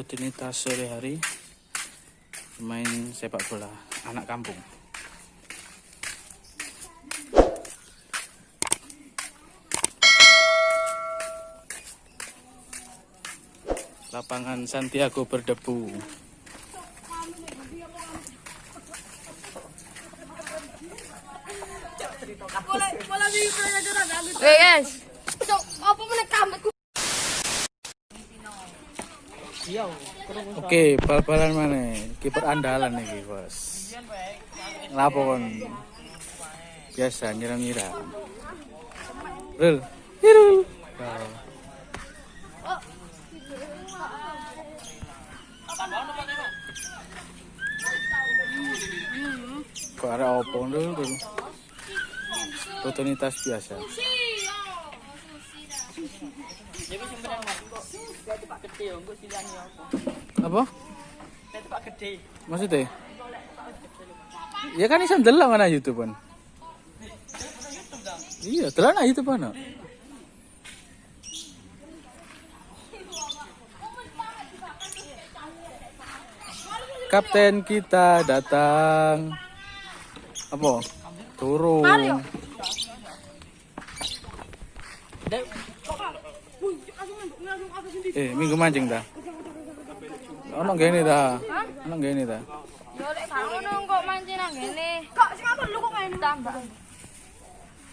Rutinitas sore hari main sepak bola anak kampung. Lapangan Santiago berdebu. Oke guys, apa menekam? Oke, bal-balan mana? Kiper andalan nih, Bos. Ngelapo kon? Biasa nyiram-nyiram. Rul. Hirul. Kok ada opo dulu? Rutinitas biasa. Apa? Maksudnya? Ya kan iso ndelok mana YouTube kan? Iya, delok nang YouTube ana. Kapten kita datang. Apa? Turun. Minggu mancing dah. Ono gini dah. Ono gini dah. Yo lek gak ngono kok mancing nang ngene. Kok sing aku lu kok ngene tambah.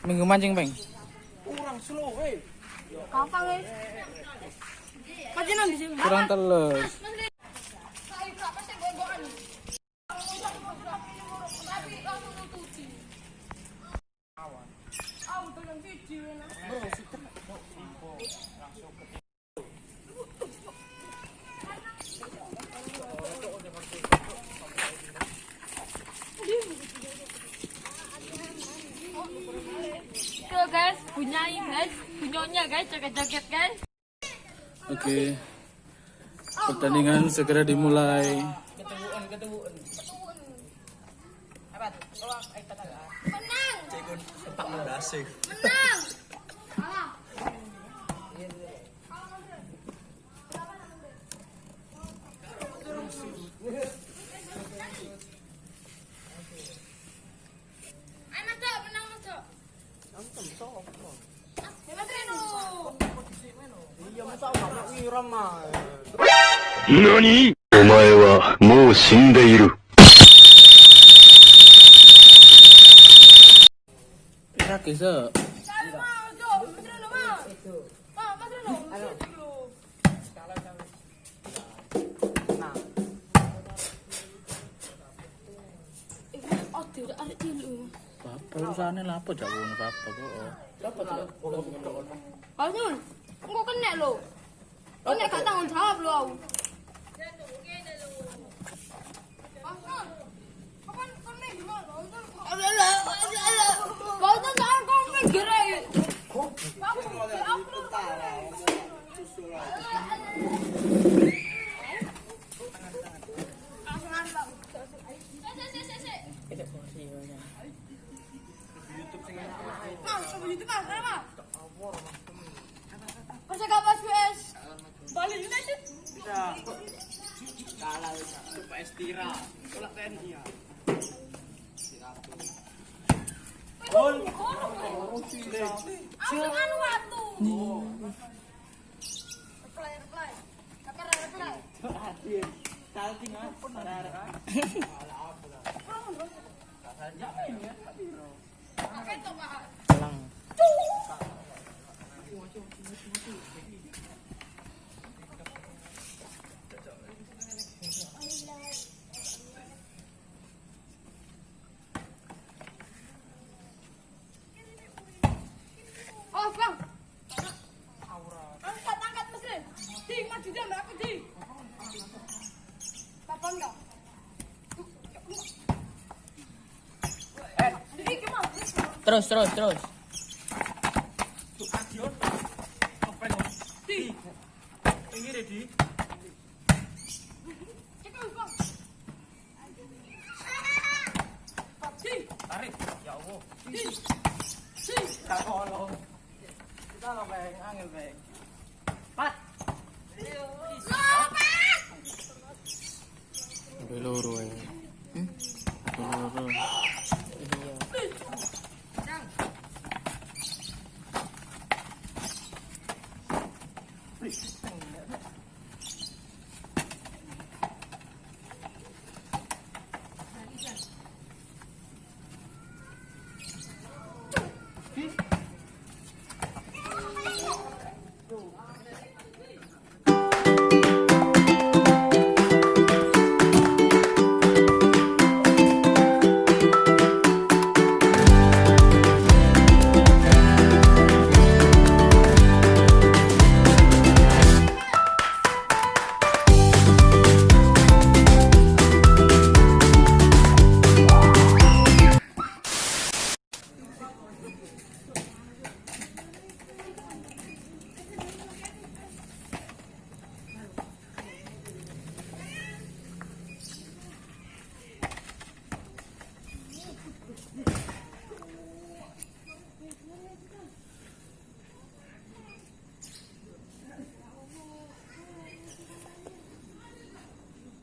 Minggu mancing, Peng. Kurang slow we. Gampang wis. Mancing nang di sini. Kurang teles. Guys, bunyain guys, bunyonya guys, joget-joget guys. Oke. Pertandingan segera dimulai. Menang. NANI?お前はもう死んでいる。Enak bisa. Apa urusannya lapo jauh apa kok? Asun, engko kena lho. Kena gak tanggung jawab lho aku. Terus. Ini ready. Tarik. Ya Allah. Tolong. Kita lo Bang, angel Bang. Pat.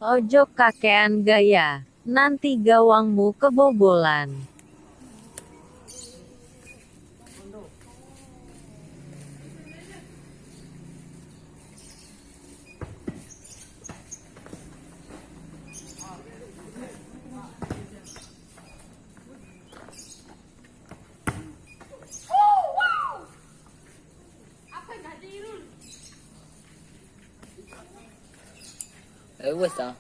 Ojo kakean gaya, nanti gawangmu kebobolan. Wes ta.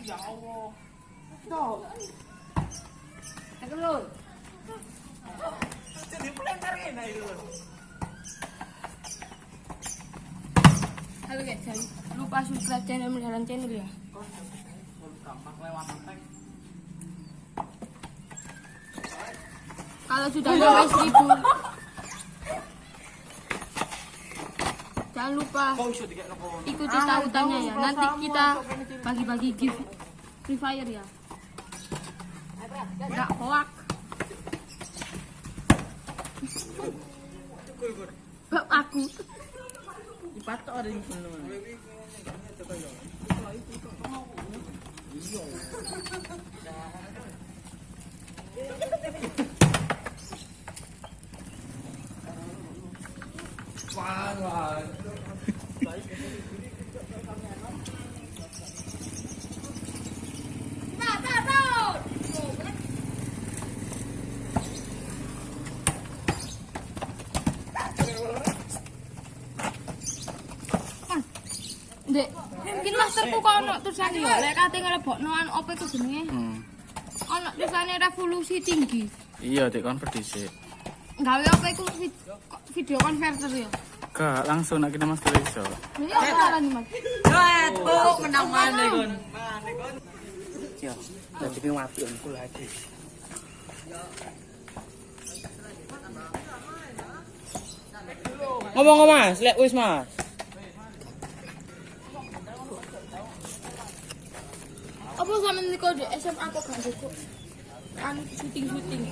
Ya Allah. Jadi pelengkar ini itu. Halo guys, jangan lupa subscribe channel Meliharan Channel ya. Gampang lewat tag. Kalau sudah sampai 1000, jangan lupa ikuti tautannya ya. Nanti kita bagi-bagi gift Free Fire ya. Enggak hoak. Bab aku. Dipatok ada di sana. Dek, mungkin masterku kok ono tulisan yo, lek kate nglebokno anu apa iku jenenge? Ono tulisane revolusi tinggi. Iya, dek convert dhisik. Gawe apa iku video converter ya? Kak, langsung nak kita master iso. Iya, carane Mas. Tuh menang mana kon? Yo, dadi ki mati aku lagi. Ngomong Mas, lek wis Mas. Apa sampean niku di SMA kok gak cukup? Kan syuting-syuting.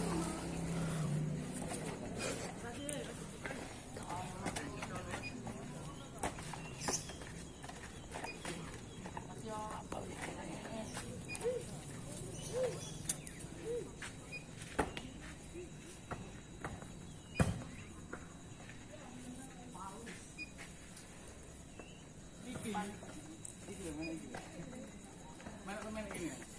Mana ini?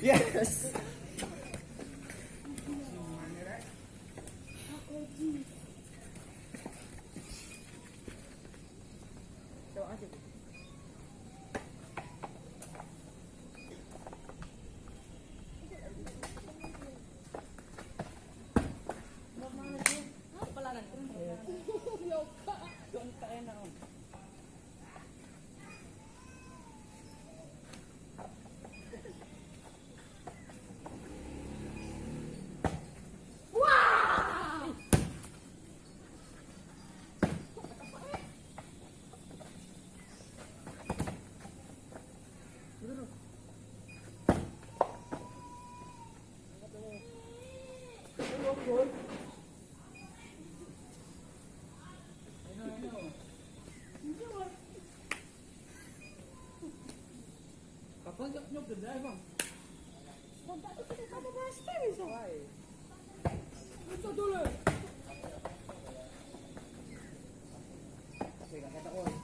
Yes. Oke, kata